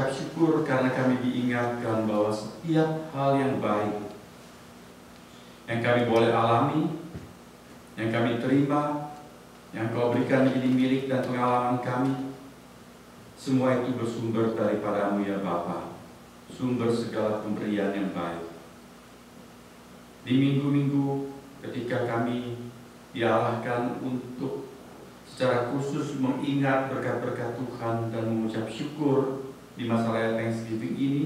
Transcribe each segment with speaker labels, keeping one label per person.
Speaker 1: mengucap syukur karena kami diingatkan bahwa setiap hal yang baik yang kami boleh alami, yang kami terima, yang Kau berikan menjadi milik dan pengalaman kami, semua itu bersumber daripada-Mu ya Bapa, sumber segala pemberian yang baik. Di minggu-minggu ketika kami diarahkan untuk secara khusus mengingat berkat-berkat Tuhan dan mengucap syukur di masa raya Thanksgiving ini,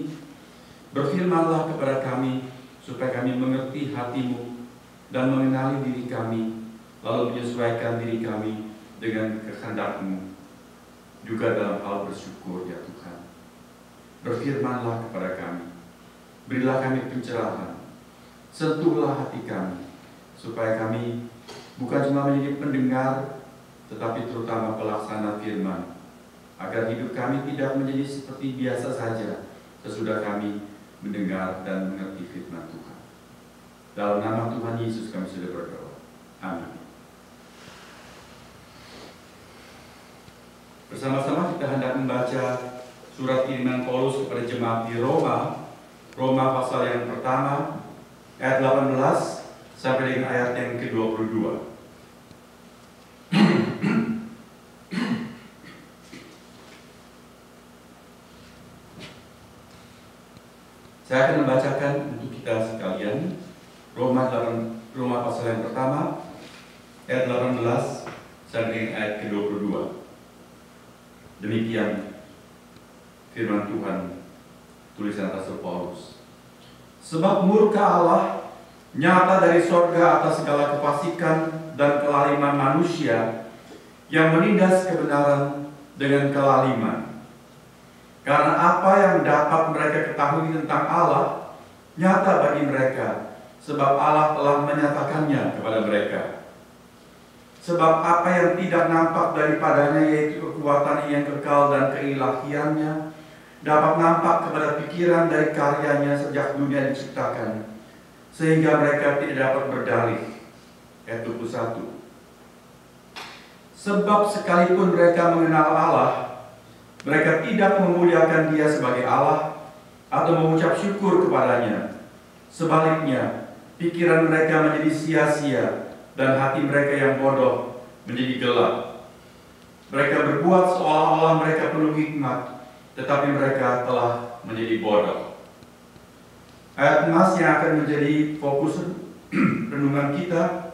Speaker 1: berfirmanlah kepada kami supaya kami mengerti hati-Mu dan mengenali diri kami, lalu menyesuaikan diri kami dengan kehendak-Mu juga dalam hal bersyukur ya Tuhan. Berfirmanlah kepada kami, berilah kami pencerahan, sentuhlah hati kami, supaya kami bukan cuma menjadi pendengar, tetapi terutama pelaksana firman, agar hidup kami tidak menjadi seperti biasa saja sesudah kami mendengar dan mengerti firman Tuhan. Dalam nama Tuhan Yesus kami sudah berdoa. Amin. Bersama-sama kita hendak membaca surat kiriman Paulus kepada jemaat di Roma, Roma pasal yang pertama, ayat 18 sampai dengan ayat yang ke-22. Saya akan membacakan untuk kita sekalian Roma pasal yang pertama, ayat 18 sampai dengan ayat ke-22. Demikian firman Tuhan, tulisan Rasul Paulus. Sebab murka Allah nyata dari sorga atas segala kefasikan dan kelaliman manusia yang menindas kebenaran dengan kelaliman. Karena apa yang dapat mereka ketahui tentang Allah nyata bagi mereka, sebab Allah telah menyatakannya kepada mereka. Sebab apa yang tidak nampak daripadanya, yaitu kekuatan yang kekal dan keilahiannya, dapat nampak kepada pikiran dari karyanya sejak dunia diciptakan, sehingga mereka tidak dapat berdalih. Ayat 21. Sebab sekalipun mereka mengenal Allah, mereka tidak memuliakan Dia sebagai Allah atau mengucap syukur kepadanya. Sebaliknya, pikiran mereka menjadi sia-sia dan hati mereka yang bodoh menjadi gelap. Mereka berbuat seolah-olah mereka penuh hikmat, tetapi mereka telah menjadi bodoh. Ayat emas yang akan menjadi fokus renungan kita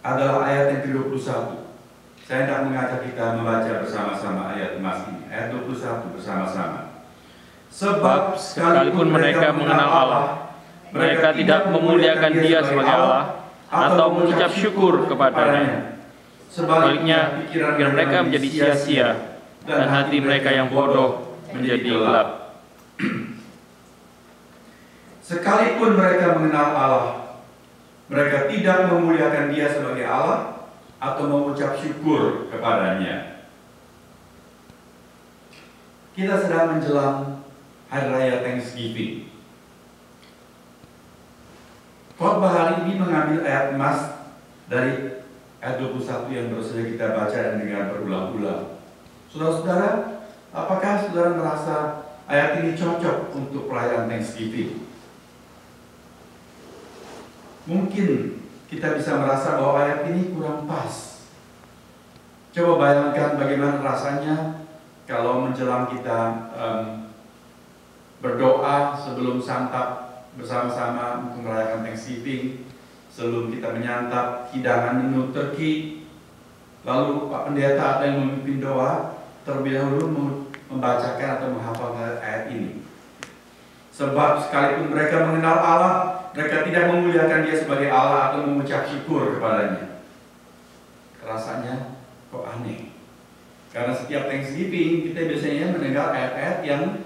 Speaker 1: adalah ayat yang ke-21. Saya hendak mengajak kita membaca bersama-sama ayat emas ini. Ayat 21 bersama-sama. Sebab sekalipun mereka mengenal Allah, mereka tidak memuliakan Dia sebagai Allah atau mengucap syukur kepadanya. Sebaliknya, pikiran mereka menjadi sia-sia dan hati mereka yang bodoh menjadi gelap. Sekalipun mereka mengenal Allah, mereka tidak memuliakan Dia sebagai Allah atau mengucap syukur kepadanya. Kita sedang menjelang Hari Raya Thanksgiving. Khotbah hari ini mengambil ayat emas dari ayat 21 yang baru saja kita baca dan dengar berulang-ulang. Saudara-saudara, apakah saudara merasa ayat ini cocok untuk perayaan Thanksgiving? Mungkin kita bisa merasa bahwa ayat ini kurang pas. Coba bayangkan bagaimana rasanya kalau menjelang kita berdoa sebelum santap bersama-sama untuk merayakan Thanksgiving, sebelum kita menyantap hidangan menu turkey, lalu Pak Pendeta ada yang memimpin doa, terlebih dahulu membacakan atau menghafalkan ayat ini. Sebab sekalipun mereka mengenal Allah, mereka tidak memuliakan Dia sebagai Allah atau mengucap syukur kepadanya. Rasanya kok aneh. Karena setiap Thanksgiving kita biasanya mendengar ayat-ayat yang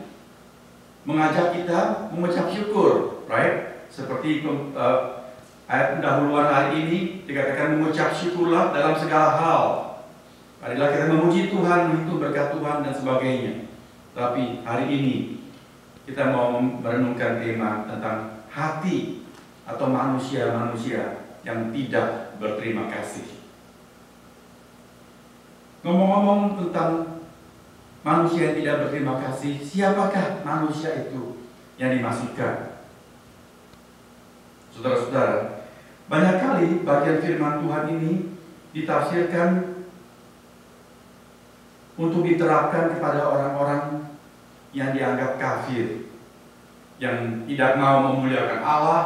Speaker 1: mengajak kita mengucap syukur, right? Seperti ayat pendahuluan hari ini dikatakan mengucap syukurlah dalam segala hal. Marilah kita memuji Tuhan, menghitung berkat Tuhan dan sebagainya. Tapi hari ini kita mau merenungkan tema tentang hati atau manusia-manusia yang tidak berterima kasih. Ngomong-ngomong tentang manusia yang tidak berterima kasih, siapakah manusia itu yang dimaksudkan? Saudara-saudara, banyak kali bagian firman Tuhan ini ditafsirkan untuk diterapkan kepada orang-orang yang dianggap kafir, yang tidak mau memuliakan Allah,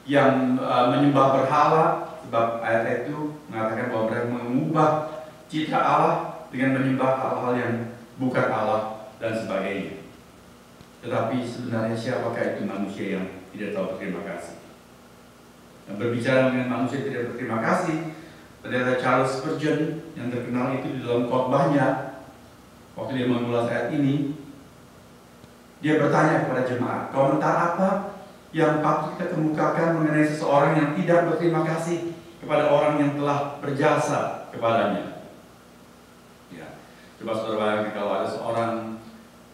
Speaker 1: yang menyembah berhala, sebab ayat itu mengatakan bahwa mereka mengubah citra Allah dengan menyembah hal-hal yang bukan Allah dan sebagainya. Tetapi sebenarnya siapakah itu manusia yang tidak tahu berterima kasih? Dan berbicara dengan manusia yang tidak berterima kasih, ternyata Charles Spurgeon yang terkenal itu di dalam khotbahnya, waktu dia mengulas ayat ini, dia bertanya kepada jemaat, komentar apa yang patut kita kemukakan mengenai seseorang yang tidak berterima kasih kepada orang yang telah berjasa kepadanya? Ya, coba saudara bayangkan kalau ada seorang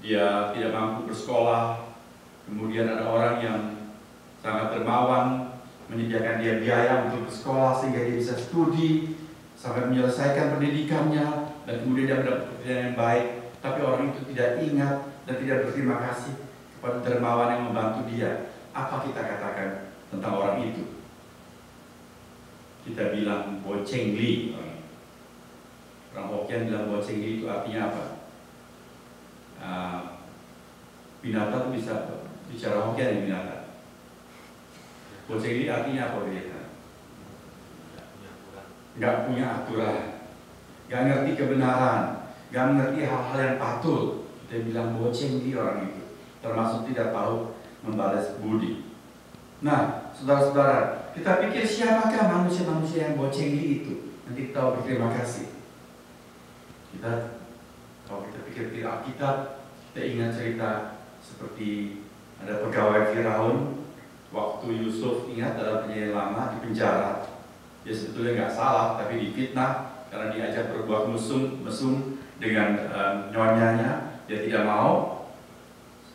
Speaker 1: dia tidak mampu bersekolah, kemudian ada orang yang sangat dermawan menyediakan dia biaya untuk bersekolah sehingga dia bisa studi sampai menyelesaikan pendidikannya dan kemudian dia mendapat pekerjaan yang baik, tapi orang itu tidak ingat dan tidak berterima kasih kepada dermawan yang membantu dia. Apa kita katakan tentang orang itu? Kita bilang boceng li. Orang Hokkien bilang boceng li itu artinya apa? Binatang itu bisa bicara Hokkien yang binatang. Boceng li artinya apa dia? Nggak punya aturan, nggak ngerti kebenaran, nggak mengerti hal-hal yang patut. Kita bilang boceng li orang itu, termasuk tidak tahu membalas budi. Nah, saudara-saudara, kita pikir siapakah manusia-manusia yang boceng li itu? Nanti kita tahu berterima kasih. Kalau kita pikir Alkitab, kita ingat cerita seperti ada pegawai Firaun waktu Yusuf, ingat dalam Perjanjian Lama, di penjara. Dia sebetulnya nggak salah, tapi difitnah karena diajak berbuat mesum dengan nyonyanya. Dia tidak mau,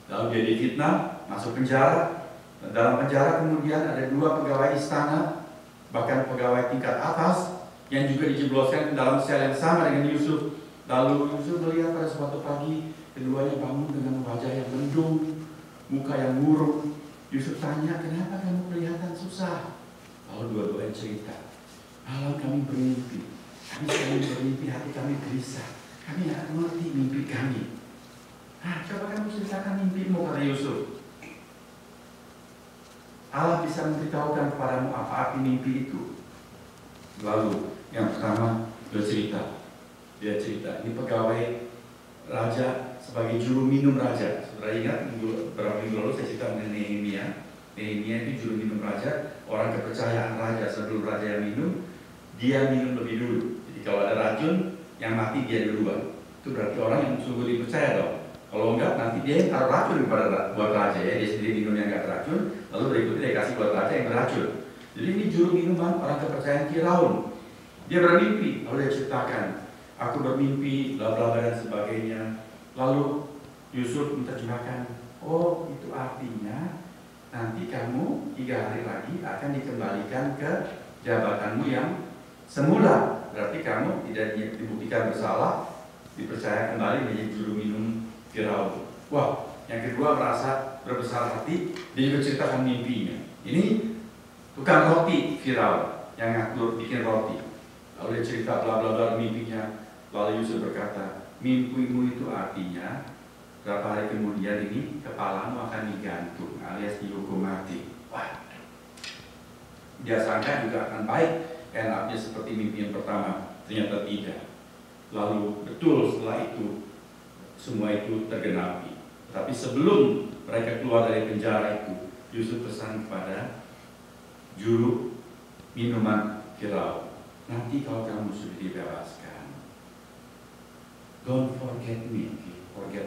Speaker 1: lalu dia difitnah, masuk penjara. Dan dalam penjara kemudian ada dua pegawai istana, bahkan pegawai tingkat atas yang juga dijebloskan dalam sel yang sama dengan Yusuf. Lalu Yusuf melihat pada suatu pagi keduanya bangun dengan wajah yang mendung, muka yang murung. Yusuf tanya, kenapa kamu kelihatan susah? Lalu dua-duanya cerita, malam kami bermimpi, hati kami gelisah, kami tidak mengerti mimpi kami. Coba kamu ceritakan mimpimu, kata Yusuf. Allah bisa memberitahukan kepadamu apa arti mimpi itu. Lalu yang pertama dia cerita, ini pegawai raja sebagai juru minum raja. Saudara ingat beberapa minggu lalu saya cerita mengenai Nehemia. Nehemia itu juru minum raja, orang kepercayaan raja. Sebelum raja yang minum, dia minum lebih dulu. Jadi kalau ada racun, yang mati dia duluan. Itu berarti orang yang sungguh dipercaya dong. Kalau enggak, nanti dia yang taruh racun buat raja ya. Dia sendiri minum yang enggak beracun, lalu berikutnya dia kasih buat raja yang beracun. Jadi ini juru minuman orang kepercayaan Firaun. Dia bermimpi, lalu dia ceritakan, aku bermimpi, bla bla bla dan sebagainya. Lalu Yusuf menerjemahkan, oh itu artinya nanti kamu 3 hari lagi akan dikembalikan ke jabatanmu yang semula. Berarti kamu tidak dibuktikan bersalah, dipercaya kembali menjadi juru minum Firaun. Wah, yang kedua merasa berbesar hati, dia juga ceritakan mimpinya. Ini tukang roti Firaun yang ngatur bikin roti. Lalu dia cerita bla bla bla mimpinya. Lalu Yusuf berkata, mimpimu itu artinya berapa hari kemudian ini kepalamu akan digantung alias dihukum mati. Wah, dia sangka juga akan baik, enaknya seperti mimpi yang pertama. Ternyata tidak. Lalu betul setelah itu semua itu tergenapi. Tapi sebelum mereka keluar dari penjara itu, Yusuf pesan kepada juru minuman Firaun, nanti kalau kamu sudah dibebaskan, don't forget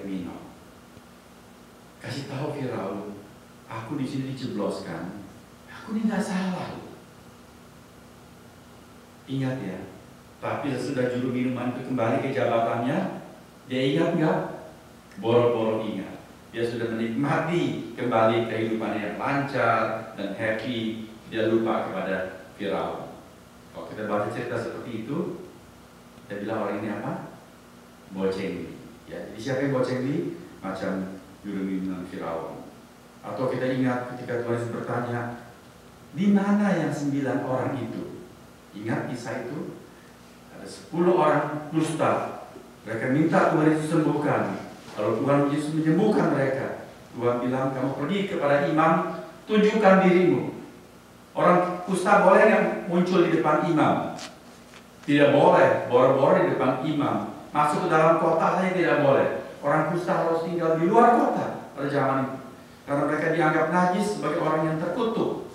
Speaker 1: me now. Kasih tahu Firaun, aku di sini dijebloskan, aku ini nggak salah. Ingat ya. Tapi sesudah juru minuman itu kembali ke jabatannya, dia ingat nggak? Boro-boro ingat. Dia sudah menikmati kembali kehidupan yang lancar dan happy. Dia lupa kepada Firaun. Kalau kita baca cerita seperti itu, kita bilang orang ini apa? Boceng. Ya, jadi siapa yang bocengli? Macam juru bimbingan Firaun. Atau kita ingat ketika Tuhan Yesus bertanya, di mana yang 9 orang itu? Ingat kisah itu? Ada 10 orang kusta. Mereka minta Tuhan Yesus sembuhkan. Kalau Tuhan Yesus menyembuhkan mereka, Tuhan bilang, kamu pergi kepada imam, tunjukkan dirimu. Orang kusta boleh yang muncul di depan imam? Tidak boleh boro-boro di depan imam. Masuk ke dalam kota saja tidak boleh. Orang kusta harus tinggal di luar kota pada zaman itu, karena mereka dianggap najis sebagai orang yang terkutuk.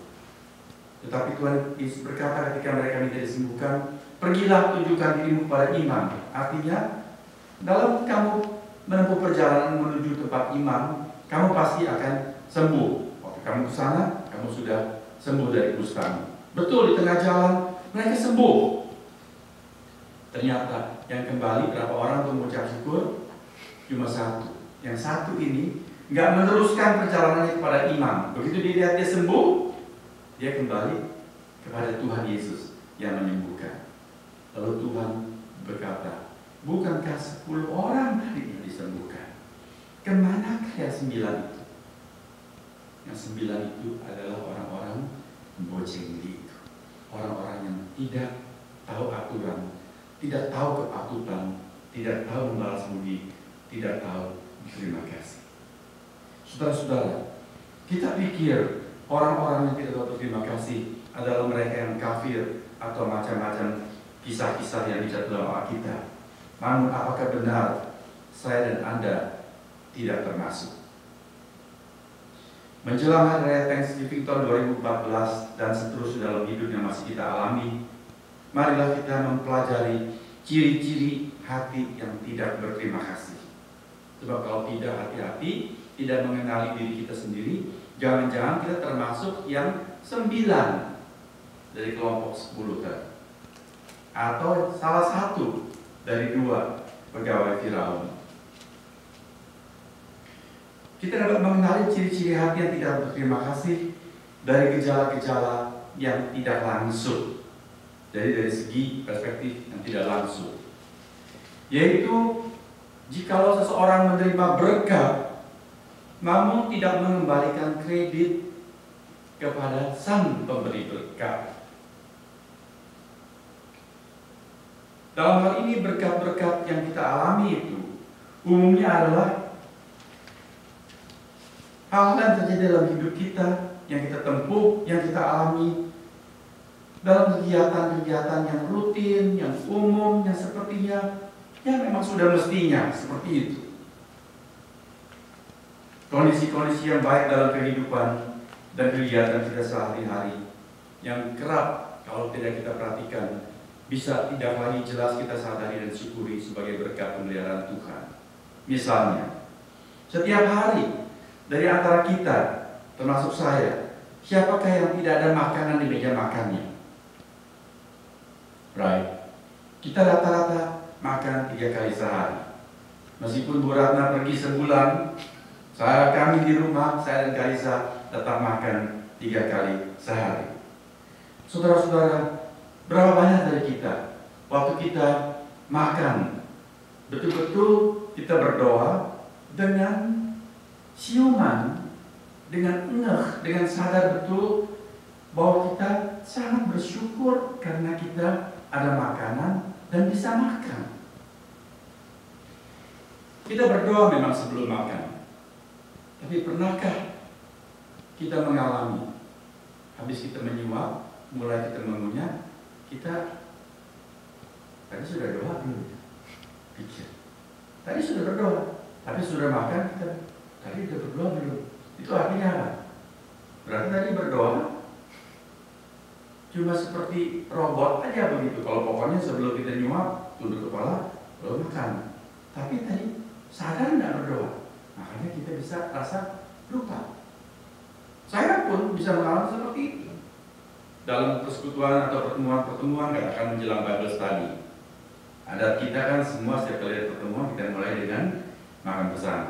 Speaker 1: Tetapi Tuhan Yesus berkata ketika mereka minta disembuhkan, pergilah tunjukkan dirimu kepada imam. Artinya, dalam kamu menempuh perjalanan menuju tempat imam, kamu pasti akan sembuh. Waktu kamu ke sana, kamu sudah sembuh dari kustamu. Betul, di tengah jalan mereka sembuh. Ternyata yang kembali berapa orang untuk mengucap syukur? Cuma 1. Yang 1 ini nggak meneruskan perjalanannya kepada imam. Begitu dilihat dia sembuh, dia kembali kepada Tuhan Yesus yang menyembuhkan. Lalu Tuhan berkata, bukankah 10 orang tadi yang disembuhkan? Kemanakah yang 9 itu? Yang 9 itu adalah orang-orang bocengli itu. Orang-orang yang tidak tahu aturan, tidak tahu kepatutan, tidak tahu membalas budi, tidak tahu berterima kasih. Saudara-saudara, kita pikir orang-orang yang tidak tahu berterima kasih adalah mereka yang kafir atau macam-macam kisah-kisah yang dicatat dalam Alkitab. Namun apakah benar saya dan Anda tidak termasuk? Menjelang hari raya Thanksgiving tahun 2014 dan seterusnya dalam hidup yang masih kita alami, marilah kita mempelajari ciri-ciri hati yang tidak berterima kasih. Sebab kalau tidak hati-hati, tidak mengenali diri kita sendiri, jangan-jangan kita termasuk yang 9 dari kelompok 10 tadi. Atau salah satu dari 2 pegawai Firaun. Kita dapat mengenali ciri-ciri hati yang tidak berterima kasih dari gejala-gejala yang tidak langsung. Jadi dari segi perspektif yang tidak langsung. Yaitu, jikalau seseorang menerima berkat, namun tidak mengembalikan kredit kepada sang pemberi berkat. Dalam hal ini berkat-berkat yang kita alami itu umumnya adalah hal yang terjadi dalam hidup kita, yang kita tempuh, yang kita alami dalam kegiatan-kegiatan yang rutin, yang umum, yang sepertinya yang memang sudah mestinya seperti itu. Kondisi-kondisi yang baik dalam kehidupan dan kegiatan kita sehari-hari yang kerap kalau tidak kita perhatikan bisa tidak lagi jelas kita sadari dan syukuri sebagai berkat pemeliharaan Tuhan. Misalnya, setiap hari dari antara kita, termasuk saya, siapakah yang tidak ada makanan di meja makannya? Right? Kita rata-rata makan 3 kali sehari. Meskipun Bu Ratna pergi sebulan, kami di rumah, saya dan Kalisa tetap makan 3 kali sehari. Saudara-saudara, berapa banyak dari kita waktu kita makan betul-betul kita berdoa dengan siuman, dengan ngeh, dengan sadar betul bahwa kita sangat bersyukur karena kita ada makanan dan bisa makan. Kita berdoa memang sebelum makan, tapi pernahkah kita mengalami habis kita menyuap, mulai kita mengunyah, kita tadi sudah doa belum? Pikir, tadi sudah berdoa, tapi sudah makan kita tadi sudah berdoa belum? Itu artinya apa? Berarti tadi berdoa cuma seperti robot aja begitu. Kalau pokoknya sebelum kita nyuap, tunduk kepala, lalu makan. Tapi tadi sadar tidak berdoa, makanya kita bisa rasa lupa. Saya pun bisa mengalami seperti itu. Dalam persekutuan atau pertemuan-pertemuan katakan menjelang Bible study, adat kita kan semua setiap kali ada pertemuan kita mulai dengan makan bersama.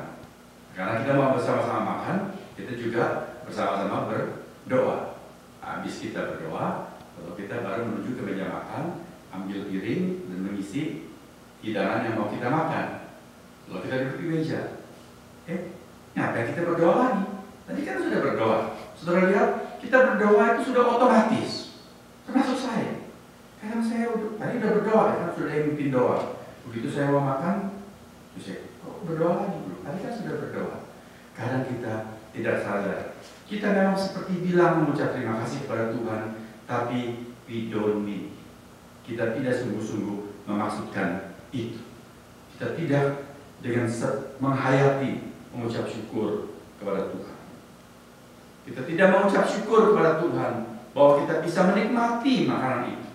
Speaker 1: Karena kita mau bersama-sama makan, kita juga bersama-sama berdoa. Habis kita berdoa, lalu kita baru menuju ke meja makan, ambil piring dan mengisi hidangan yang mau kita makan. Kalau kita duduk di meja, ngapain kita berdoa lagi? Tadi kan sudah berdoa. Saudara lihat, kita berdoa itu sudah otomatis. Termasuk saya. Kadang saya tadi udah berdoa, kan sudah yang mimpin doa. Begitu saya mau makan, terus saya berdoa lagi belum? Tadi kan sudah berdoa. Kadang kita tidak sadar. Kita memang seperti bilang mengucap terima kasih kepada Tuhan, tapi we don't mean. Kita tidak sungguh-sungguh memaksudkan itu. Kita tidak dengan menghayati mengucap syukur kepada Tuhan. Kita tidak mengucap syukur kepada Tuhan bahwa kita bisa menikmati makanan itu.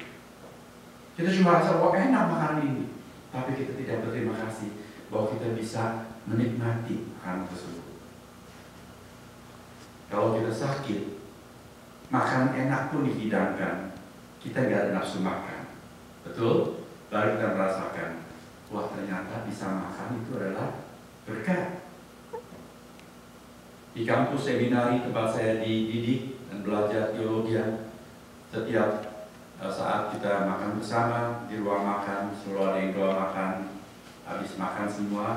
Speaker 1: Kita cuma rasa bahwa enak makanan ini, tapi kita tidak berterima kasih bahwa kita bisa menikmati makanan tersebut. Kalau kita sakit, makanan enak pun dihidangkan, kita nggak ada nafsu makan. Betul? Baru kita merasakan, wah ternyata bisa makan itu adalah berkat. Di kampus seminari tempat saya dididik dan belajar teologi, setiap saat kita makan bersama di ruang makan, selalu ada yang doa makan. Habis makan semua,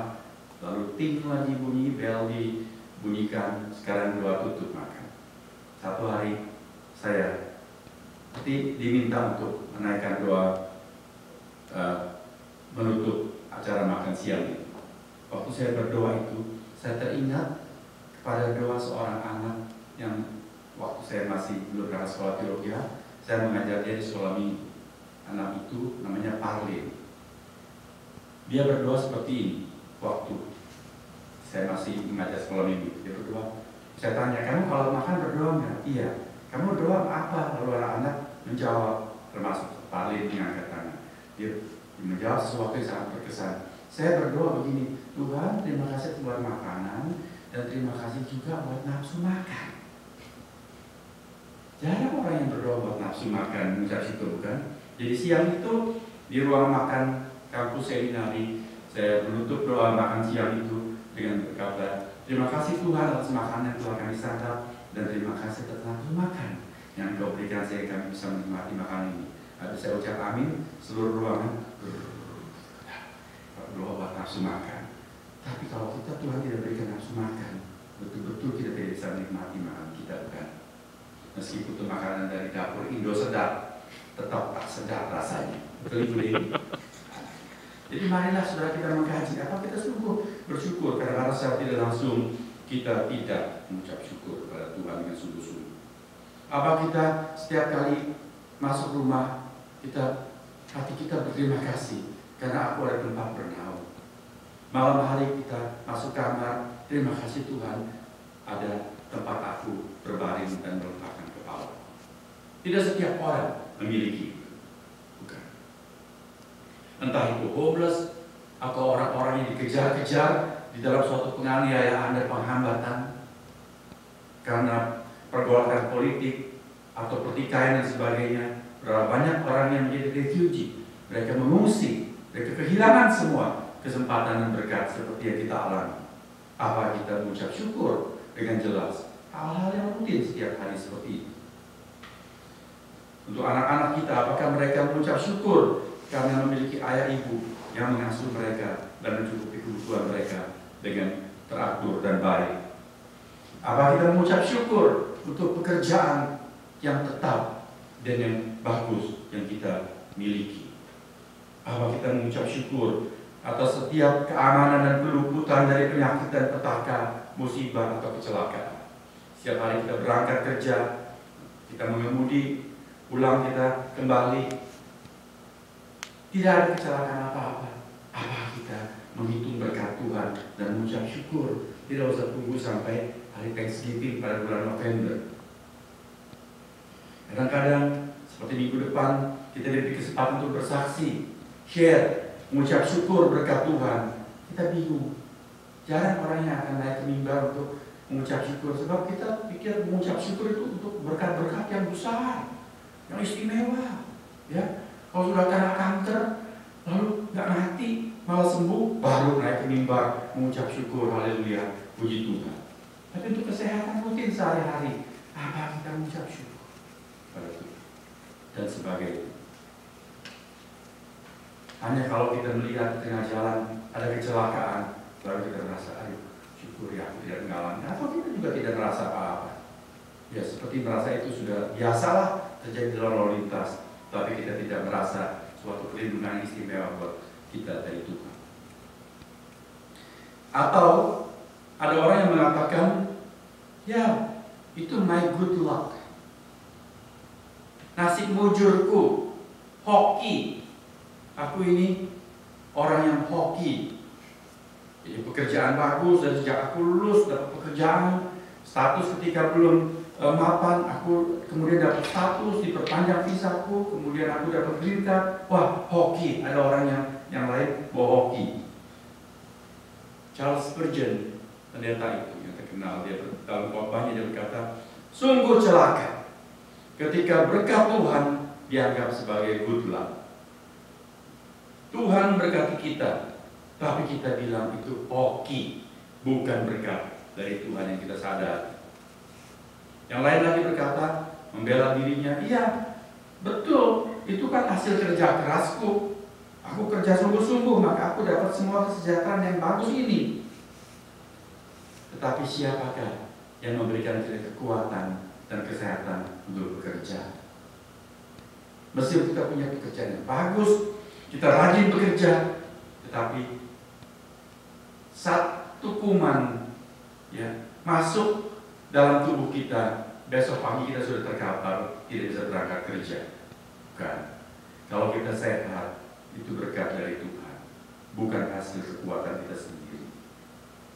Speaker 1: lalu ting lagi bunyi, bel dibunyikan, sekarang doa tutup makan. Satu hari saya diminta untuk menaikkan doa menutup acara makan siang itu. Waktu saya berdoa itu, saya teringat pada doa seorang anak yang waktu saya masih belum berangkat sekolah teologi, saya mengajar dia di sekolah minggu. Anak itu namanya Parlin. Dia berdoa seperti ini waktu saya masih mengajar sekolah minggu. Dia berdoa. Saya tanya, kamu kalau makan berdoa nggak? Iya. Kamu berdoa apa? Lalu anak-anak menjawab, termasuk Parlin yang angkat tangan. Dia menjawab sesuatu yang sangat berkesan. Saya berdoa begini, Tuhan terima kasih buat makanan dan terima kasih juga buat nafsu makan. Jarang orang yang berdoa buat nafsu makan, mengucap syukur, bukan? Jadi siang itu di ruang makan kampus seminari, saya menutup doa makan siang itu dengan berkata, terima kasih Tuhan atas makanan yang telah kami santap dan terima kasih atas nafsu makan yang Kau berikan sehingga kami bisa menikmati makanan ini. Habis saya ucap amin, seluruh ruangan berdoa buat nafsu makan. Tapi kalau kita Tuhan tidak berikan nafsu makan, betul-betul kita tidak bisa menikmati makanan kita, bukan? Meskipun itu makanan dari dapur Indo sedap, tetap tak sedap rasanya. Betul Ibu Dewi? Jadi marilah saudara kita mengkaji, apa kita sungguh bersyukur karena secara tidak langsung kita tidak mengucap syukur kepada Tuhan dengan sungguh-sungguh. Apa kita setiap kali masuk rumah, hati kita berterima kasih karena aku ada tempat bernaung. Malam hari kita masuk kamar, terima kasih Tuhan ada tempat aku berbaring dan meletakkan kepala. Tidak setiap orang memiliki, bukan. Entah itu homeless atau orang-orang yang dikejar-kejar di dalam suatu penganiayaan dan penghambatan karena pergolakan politik atau pertikaian dan sebagainya. Berapa banyak orang yang menjadi refugee, mereka mengungsi, mereka kehilangan semua kesempatan dan berkat seperti yang kita alami. Apa kita mengucap syukur dengan jelas hal-hal yang rutin setiap hari seperti itu. Untuk anak-anak kita, apakah mereka mengucap syukur karena memiliki ayah ibu yang mengasuh mereka dan mencukupi kebutuhan mereka dengan teratur dan baik? Apa kita mengucap syukur untuk pekerjaan yang tetap dan yang bagus yang kita miliki? Apa kita mengucap syukur atas setiap keamanan dan peluputan dari penyakit dan petaka, musibah atau kecelakaan? Setiap hari kita berangkat kerja, kita mengemudi, pulang kita kembali, tidak ada kecelakaan apa-apa. Apa kita menghitung berkat Tuhan dan mengucap syukur? Tidak usah tunggu sampai hari Thanksgiving pada bulan November. Kadang-kadang seperti minggu depan kita diberi kesempatan untuk bersaksi, share, mengucap syukur berkat Tuhan. Kita bingung. Jarang orang yang akan naik ke mimbar untuk mengucap syukur, sebab kita pikir mengucap syukur itu untuk berkat-berkat yang besar, yang istimewa. Ya, kalau sudah kena kanker, lalu nggak mati, malah sembuh, baru naik ke mimbar mengucap syukur, haleluya, puji Tuhan. Tapi untuk kesehatan rutin sehari-hari, apa kita mengucap syukur pada Tuhan dan sebagainya. Hanya kalau kita melihat di tengah jalan ada kecelakaan, Lalu kita merasa, ayo syukur ya aku tidak mengalami, atau kita juga tidak merasa apa-apa. Ya seperti merasa itu sudah biasalah terjadi dalam lalu lintas, tapi kita tidak merasa suatu perlindungan istimewa buat kita dari Tuhan. Atau ada orang yang mengatakan, ya itu my good luck, nasib mujurku, hoki, aku ini orang yang hoki. Jadi pekerjaan bagus, dan sejak aku lulus dapat pekerjaan, status ketika belum mapan, aku kemudian dapat status, diperpanjang visaku, kemudian aku dapat green card. Wah, hoki. Ada orang yang lain bawa hoki. Charles Spurgeon, pendeta itu yang terkenal, dia dalam khotbahnya dia berkata, sungguh celaka ketika berkat Tuhan dianggap sebagai good luck. Tuhan berkati kita, tapi kita bilang itu hoki, bukan berkat dari Tuhan yang kita sadari. Yang lain lagi berkata, membela dirinya, iya betul, itu kan hasil kerja kerasku. Aku kerja sungguh-sungguh, maka aku dapat semua kesejahteraan yang bagus ini. Tetapi siapakah yang memberikan kita kekuatan dan kesehatan untuk bekerja? Meskipun kita punya pekerjaan yang bagus, kita rajin bekerja, tetapi satu kuman ya masuk dalam tubuh kita, besok pagi kita sudah terkapar, tidak bisa berangkat kerja. Bukan. Kalau kita sehat, itu berkat dari Tuhan, bukan hasil kekuatan kita sendiri.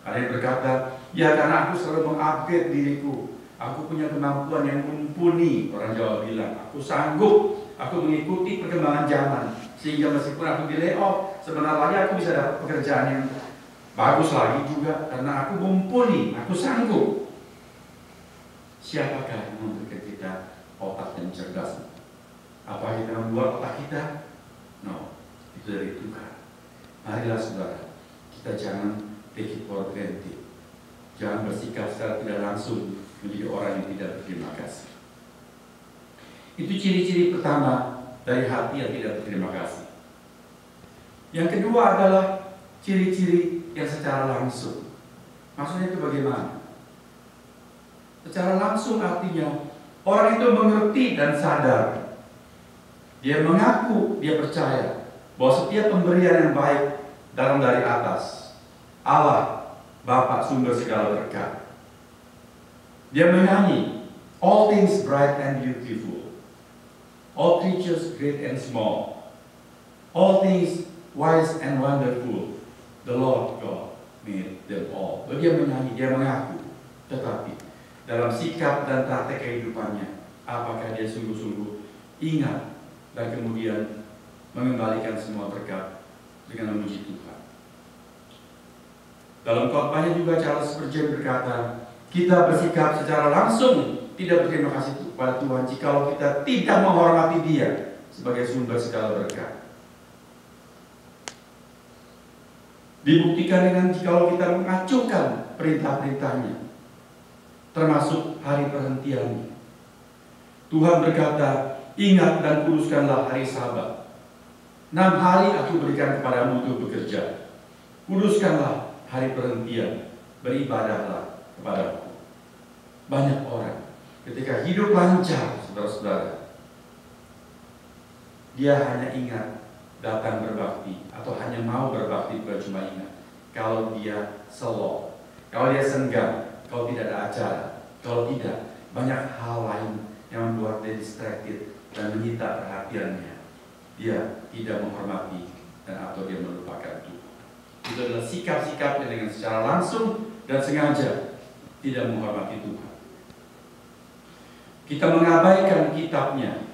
Speaker 1: Ada yang berkata, ya karena aku selalu mengupgrade diriku, aku punya kemampuan yang mumpuni. Orang Jawa bilang, aku sanggup, aku mengikuti perkembangan zaman, sehingga meskipun aku di layoff, sebentar lagi aku bisa dapat pekerjaan yang bagus lagi juga, karena aku mumpuni, aku sanggup. Siapakah yang memberikan kita otak yang cerdas? Apa kita membuat otak kita? No, itu dari Tuhan. Marilah saudara, kita jangan take it for granted. Jangan bersikap secara tidak langsung menjadi orang yang tidak berterima kasih. Itu ciri-ciri pertama dari hati yang tidak berterima kasih. Yang kedua adalah ciri-ciri yang secara langsung. Maksudnya itu bagaimana? Secara langsung artinya orang itu mengerti dan sadar. Dia mengaku, dia percaya bahwa setiap pemberian yang baik datang dari atas. Allah, Bapa sumber segala berkat. Dia menyanyi, all things bright and beautiful, all creatures great and small, all things wise and wonderful, the Lord God made them all. Dia menyanyi, dia mengaku. Tetapi dalam sikap dan praktek kehidupannya, apakah dia sungguh-sungguh ingat dan kemudian mengembalikan semua berkat dengan memuji Tuhan? Dalam khotbahnya juga Charles Spurgeon berkata, kita bersikap secara langsung tidak berterima kasih kepada Tuhan jikalau kita tidak menghormati Dia sebagai sumber segala berkat. Dibuktikan dengan jikalau kita mengacuhkan perintah-perintahnya, termasuk hari perhentiannya. Tuhan berkata, ingat dan kuduskanlah hari Sabat. 6 hari aku berikan kepadamu untuk bekerja. Kuduskanlah hari perhentian, beribadahlah kepadaku. Banyak orang ketika hidup lancar, saudara-saudara, dia hanya ingat datang berbakti atau hanya mau berbakti, bukan cuma ingat. Kalau dia slow, kalau dia senggang, kalau tidak ada acara, kalau tidak, banyak hal lain yang membuat dia distracted dan menyita perhatiannya. Dia tidak menghormati dan atau dia melupakan Tuhan. Itu adalah sikap-sikapnya dengan secara langsung dan sengaja tidak menghormati Tuhan. Kita mengabaikan kitabnya.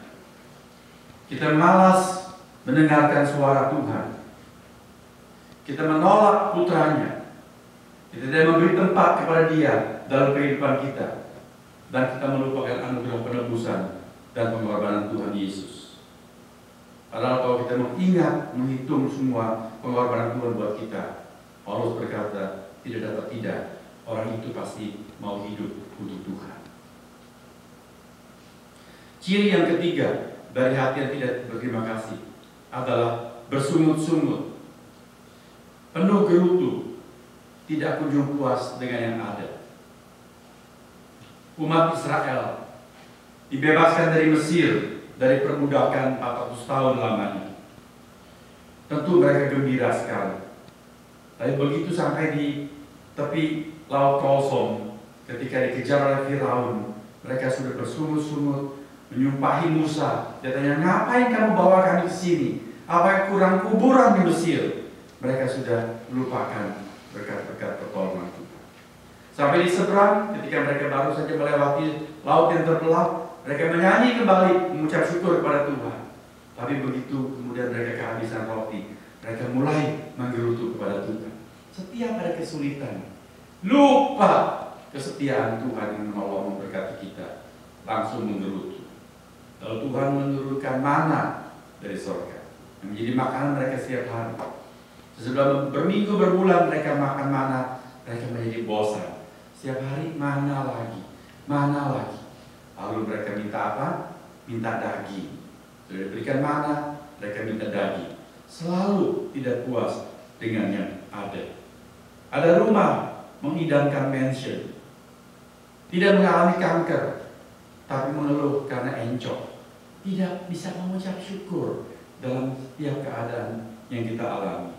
Speaker 1: Kita malas mendengarkan suara Tuhan. Kita menolak putranya. Kita tidak memberi tempat kepada Dia dalam kehidupan kita. Dan kita melupakan anugerah penebusan dan pengorbanan Tuhan Yesus. Padahal kalau kita mengingat, menghitung semua pengorbanan Tuhan buat kita, Paulus berkata, tidak dapat tidak, orang itu pasti mau hidup untuk Tuhan. Ciri yang ketiga dari hati yang tidak berterima kasih adalah bersungut-sungut, penuh gerutu, tidak kunjung puas dengan yang ada. Umat Israel dibebaskan dari Mesir, dari perbudakan 400 tahun lamanya. Tentu mereka gembira sekali. Tapi begitu sampai di tepi Laut Kosong, ketika dikejar oleh Firaun, mereka sudah bersungut-sungut menyumpahi Musa. Dia tanya, ngapain kamu bawa kami ke sini? Apa yang kurang kuburan di Mesir? Mereka sudah melupakan berkat-berkat pertolongan Tuhan. Sampai di seberang, ketika mereka baru saja melewati laut yang terbelah, mereka menyanyi kembali, mengucap syukur kepada Tuhan. Tapi begitu kemudian mereka kehabisan roti, mereka mulai menggerutu kepada Tuhan. Setiap ada kesulitan, lupa kesetiaan Tuhan yang menolong memberkati kita, langsung menggerutu. Lalu Tuhan menurunkan mana dari surga yang menjadi makanan mereka setiap hari. Sesudah berminggu berbulan mereka makan mana, mereka menjadi bosan. Setiap hari mana lagi, mana lagi. Lalu mereka minta apa? Minta daging. Sudah diberikan mana, mereka minta daging. Selalu tidak puas dengan yang ada. Ada rumah mengidamkan mansion, tidak mengalami kanker, tapi mengeluh karena encok. Tidak bisa mengucap syukur dalam setiap keadaan yang kita alami.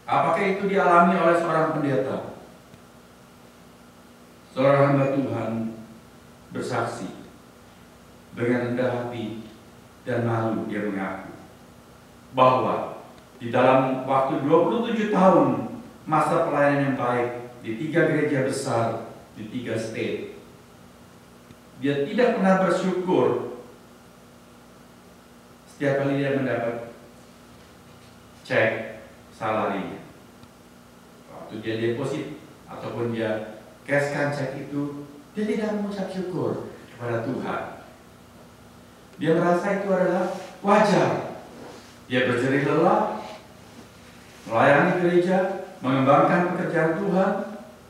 Speaker 1: Apakah itu dialami oleh seorang pendeta? Seorang hamba Tuhan bersaksi dengan rendah hati dan malu, dia mengaku bahwa di dalam waktu 27 tahun masa pelayanan yang baik di 3 gereja besar di 3 state, dia tidak pernah bersyukur setiap kali dia mendapat cek salarinya. Waktu dia deposit ataupun dia cashkan cek itu, dia tidak mengucap syukur kepada Tuhan. Dia merasa itu adalah wajar. Dia berjerih lelah, melayani gereja, mengembangkan pekerjaan Tuhan.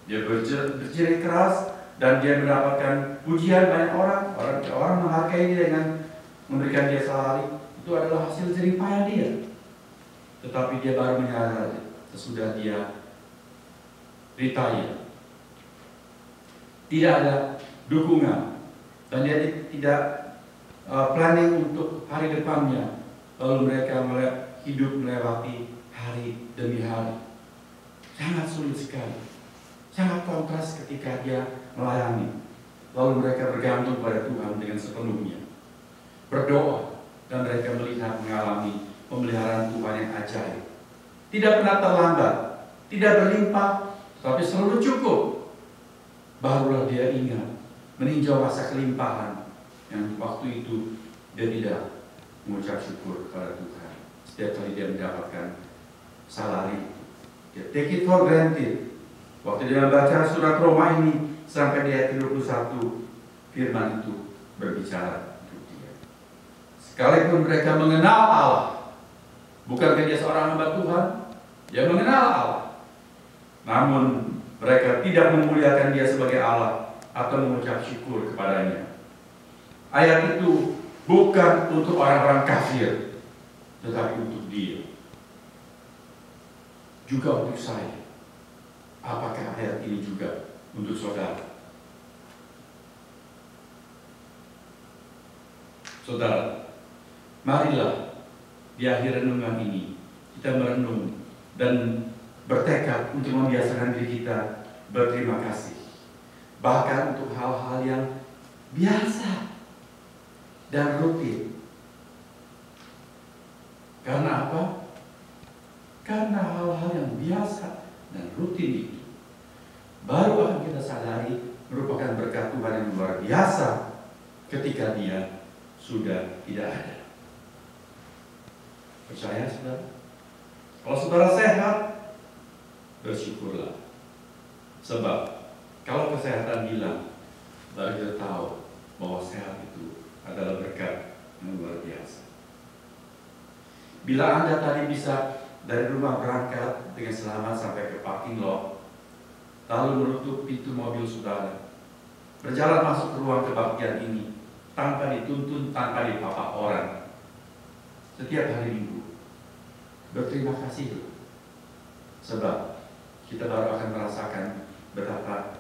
Speaker 1: Dia berjerih keras dan dia mendapatkan pujian banyak orang. Orang menghargai dia dengan memberikan dia salari. Itu adalah hasil jerih payah dia. Tetapi dia baru menyadari sesudah dia retire, tidak ada dukungan dan dia tidak planning untuk hari depannya. Lalu mereka hidup melewati hari demi hari. Sangat sulit sekali, sangat kontras ketika dia melayani. Lalu mereka bergantung pada Tuhan dengan sepenuhnya, berdoa, dan mereka melihat mengalami pemeliharaan Tuhan yang ajaib. Tidak pernah terlambat, tidak berlimpah, tapi selalu cukup. Barulah dia ingat meninjau masa kelimpahan yang waktu itu dia tidak mengucap syukur kepada Tuhan. Setiap kali dia mendapatkan salari, dia take it for granted. Waktu dia membaca surat Roma ini sampai di ayat 31, firman itu berbicara untuk dia. Sekalipun mereka mengenal Allah, bukankah dia seorang hamba Tuhan? Dia mengenal Allah, namun mereka tidak memuliakan dia sebagai Allah atau mengucap syukur kepadanya. Ayat itu bukan untuk orang-orang kafir, tetapi untuk dia. Juga untuk saya. Apakah ayat ini juga untuk saudara? Saudara, marilah di akhir renungan ini kita merenung dan bertekad untuk membiasakan diri kita berterima kasih, bahkan untuk hal-hal yang biasa dan rutin. Karena apa? Karena hal-hal yang biasa dan rutin itu baru akan kita sadari merupakan berkat Tuhan yang luar biasa ketika dia sudah tidak ada. Percaya saudara? Kalau saudara sehat, bersyukurlah. Sebab kalau kesehatan hilang, baru kita tahu bahwa sehat itu adalah berkat yang luar biasa. Bila Anda tadi bisa dari rumah berangkat dengan selamat sampai ke parking lot, lalu menutup pintu mobil saudara, berjalan masuk ke ruang kebaktian ini tanpa dituntun, tanpa dipapa orang, setiap hari Minggu, berterima kasih. Sebab kita baru akan merasakan betapa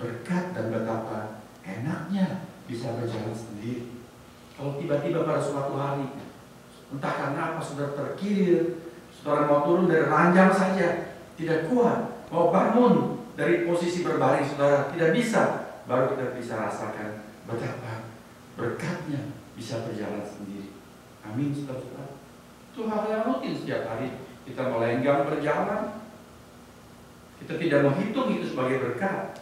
Speaker 1: berkat dan betapa enaknya bisa berjalan sendiri. Kalau tiba-tiba pada suatu hari, entah karena apa, saudara terkilir, saudara mau turun dari ranjang saja, tidak kuat, mau bangun dari posisi berbaring saudara, tidak bisa, baru kita bisa rasakan betapa berkatnya bisa berjalan sendiri. Amin, saudara-saudara. Itu hal yang rutin setiap hari. Kita melenggang berjalan, kita tidak menghitung itu sebagai berkat.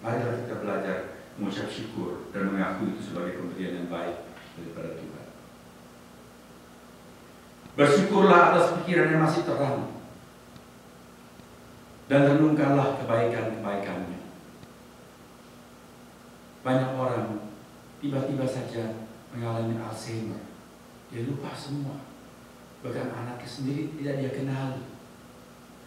Speaker 1: Marilah kita belajar mengucap syukur dan mengaku itu sebagai pemberian yang baik daripada Tuhan. Bersyukurlah atas pikiran yang masih terang dan renungkanlah kebaikan-kebaikannya. Banyak orang tiba-tiba saja mengalami Alzheimer, dia lupa semua, bahkan anaknya sendiri tidak dia kenali.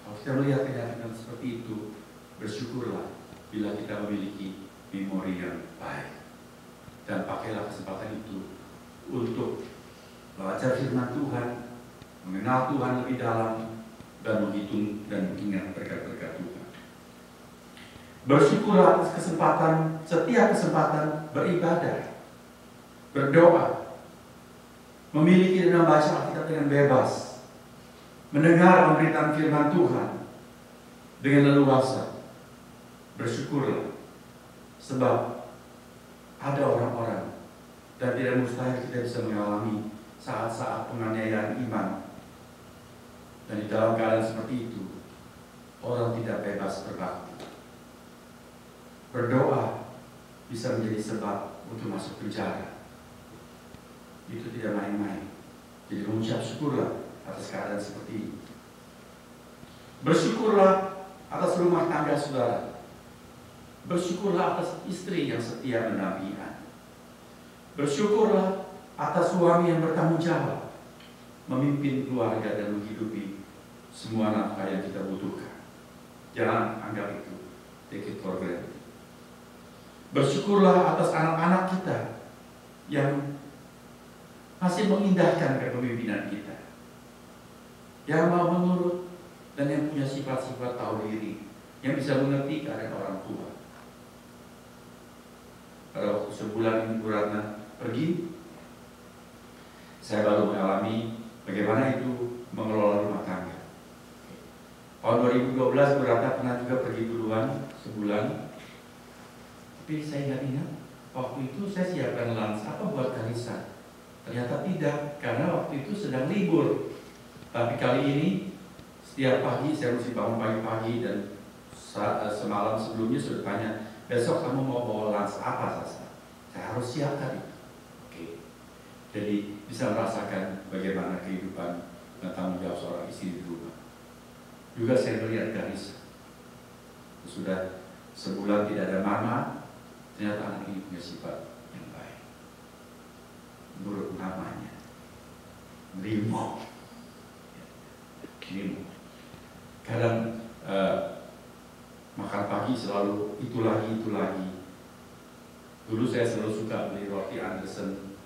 Speaker 1: Kalau kita melihat kenyataan seperti itu, bersyukurlah bila kita memiliki memori yang baik, dan pakailah kesempatan itu untuk belajar firman Tuhan, mengenal Tuhan lebih dalam, dan menghitung dan mengingat berkat-berkat Tuhan. Bersyukurlah atas kesempatan, setiap kesempatan beribadah, berdoa, memiliki dan membaca Alkitab dengan bebas, mendengar pemberitaan firman Tuhan dengan leluasa. Bersyukurlah, sebab ada orang-orang, dan tidak mustahil kita bisa mengalami saat-saat penganiayaan iman. Dan di dalam keadaan seperti itu, orang tidak bebas berbakti. Berdoa bisa menjadi sebab untuk masuk penjara. Itu tidak main-main. Jadi mengucap syukurlah atas keadaan seperti ini. Bersyukurlah atas rumah tangga saudara. Bersyukurlah atas istri yang setia mendampingi. Bersyukurlah atas suami yang bertanggung jawab, memimpin keluarga dan menghidupi semua nafkah yang kita butuhkan. Jangan anggap itu take it for granted. Bersyukurlah atas anak-anak kita yang masih mengindahkan kepemimpinan kita, yang mau menurut dan yang punya sifat-sifat tahu diri, yang bisa mengerti keadaan orang tua. Pada waktu sebulan ini Bu Ratna pergi, saya baru mengalami bagaimana itu mengelola rumah tangga. Tahun 2012 Bu Ratna pernah juga pergi duluan sebulan, tapi saya nggak ingat waktu itu saya siapkan lunch apa buat Kalisa. Ternyata tidak, karena waktu itu sedang libur. Tapi kali ini setiap pagi saya mesti bangun pagi-pagi, dan semalam sebelumnya sudah tanya, besok kamu mau bawa lunch apa Sasa? Saya harus siapkan itu. Oke. Jadi bisa merasakan bagaimana kehidupan dan tanggung jawab seorang istri di rumah. Juga saya melihat Garis, sudah sebulan tidak ada mama, ternyata anak ini punya sifat yang baik. Menurut namanya, Rimo. Kadang makan pagi selalu itu lagi. Dulu saya selalu suka beli roti Anderson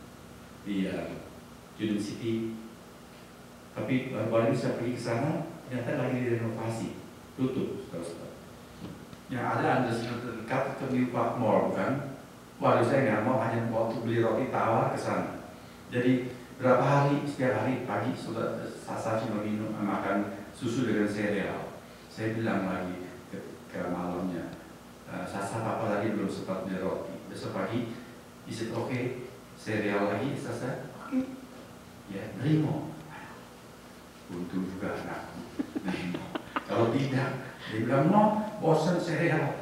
Speaker 1: di Union City, tapi baru ini saya pergi ke sana, ternyata lagi direnovasi, tutup. Yang ada Anderson terdekat ke New Park Mall, bukan? Waduh, saya nggak mau hanya waktu beli roti tawar ke sana. Jadi berapa hari, setiap hari pagi sudah Sasa cuma makan susu dengan sereal. Saya bilang lagi ke malamnya, Sasa papa tadi belum sempat beli roti. Besok pagi, is it okay? Sereal lagi, Sasa? Oke. Ya, nerimo. Untung juga anakku, nerimo. Kalau tidak, dia bilang, no, bosan sereal.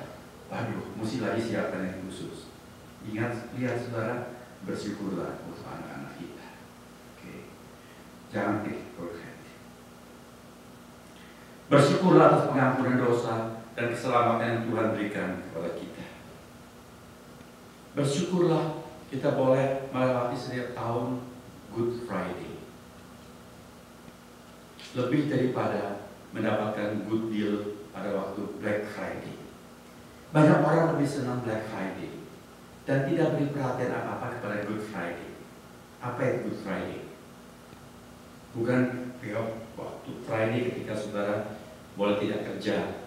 Speaker 1: Waduh, mesti lagi siapkan yang khusus. Ingat, lihat saudara, bersyukurlah untuk anak-anak kita. Oke. Jangan take. Bersyukurlah atas pengampunan dosa dan keselamatan yang Tuhan berikan kepada kita. Bersyukurlah kita boleh melewati setiap tahun Good Friday. Lebih daripada mendapatkan good deal pada waktu Black Friday. Banyak orang lebih senang Black Friday dan tidak beri perhatian apa-apa kepada Good Friday. Apa itu Good Friday? Bukan waktu Friday ketika saudara boleh tidak kerja.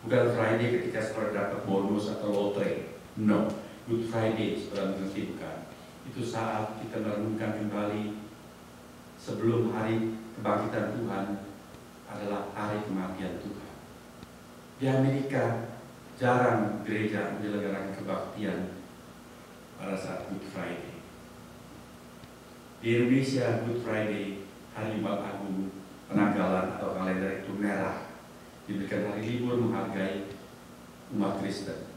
Speaker 1: Bukan Friday ketika saudara dapat bonus atau lotre. No, Good Friday saudara mengerti bukan? Itu saat kita merenungkan kembali sebelum hari kebangkitan Tuhan adalah hari kematian Tuhan. Di Amerika jarang gereja menyelenggarakan kebaktian pada saat Good Friday. Di Indonesia Good Friday, hari Jumat Agung, penanggalan atau kalender itu merah, diberikan hari libur menghargai umat Kristen.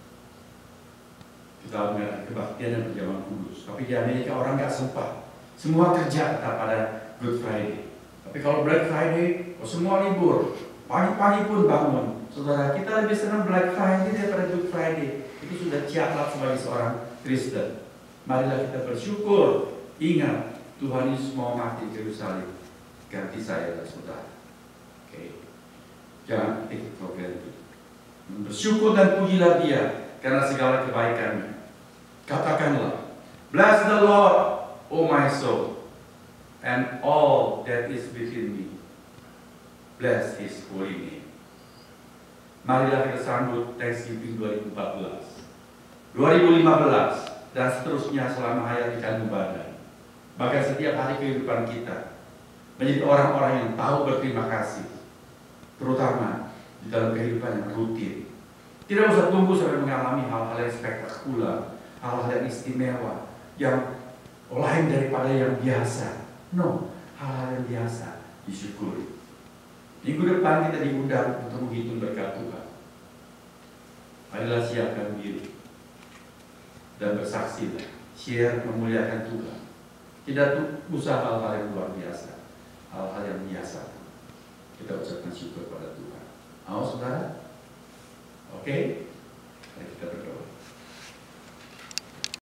Speaker 1: Kita mengadakan kebaktian dan perjamuan kudus. Tapi di Amerika orang nggak sempat, semua kerja tetap pada Good Friday. Tapi kalau Black Friday, semua libur, pagi-pagi pun bangun. Saudara, kita lebih senang Black Friday daripada Good Friday. Itu sudah ciaklak sebagai seorang Kristen. Marilah kita bersyukur. Ingat, Tuhan Yesus mau mati di Yerusalem. Ganti saya dan saudara. Oke. Jangan take it for granted. Bersyukur dan pujilah Dia karena segala kebaikannya. Katakanlah, bless the Lord, O my soul, and all that is within me. Bless His holy name. Marilah kita sambut Thanksgiving 2014, 2015, dan seterusnya selama hayat ikan badai. Bahkan setiap hari kehidupan kita menjadi orang-orang yang tahu berterima kasih, terutama di dalam kehidupan yang rutin. Tidak usah tunggu sampai mengalami hal-hal yang spektakuler, hal-hal yang istimewa, yang lain daripada yang biasa. No, hal-hal yang biasa disyukuri. Minggu depan kita diundang untuk menghitung berkat Tuhan. Marilah siapkan diri dan bersaksilah, share memuliakan Tuhan. Tidak usah hal-hal yang luar biasa, hal-hal yang biasa. Kita ucapkan syukur pada Tuhan. Mau saudara? Oke?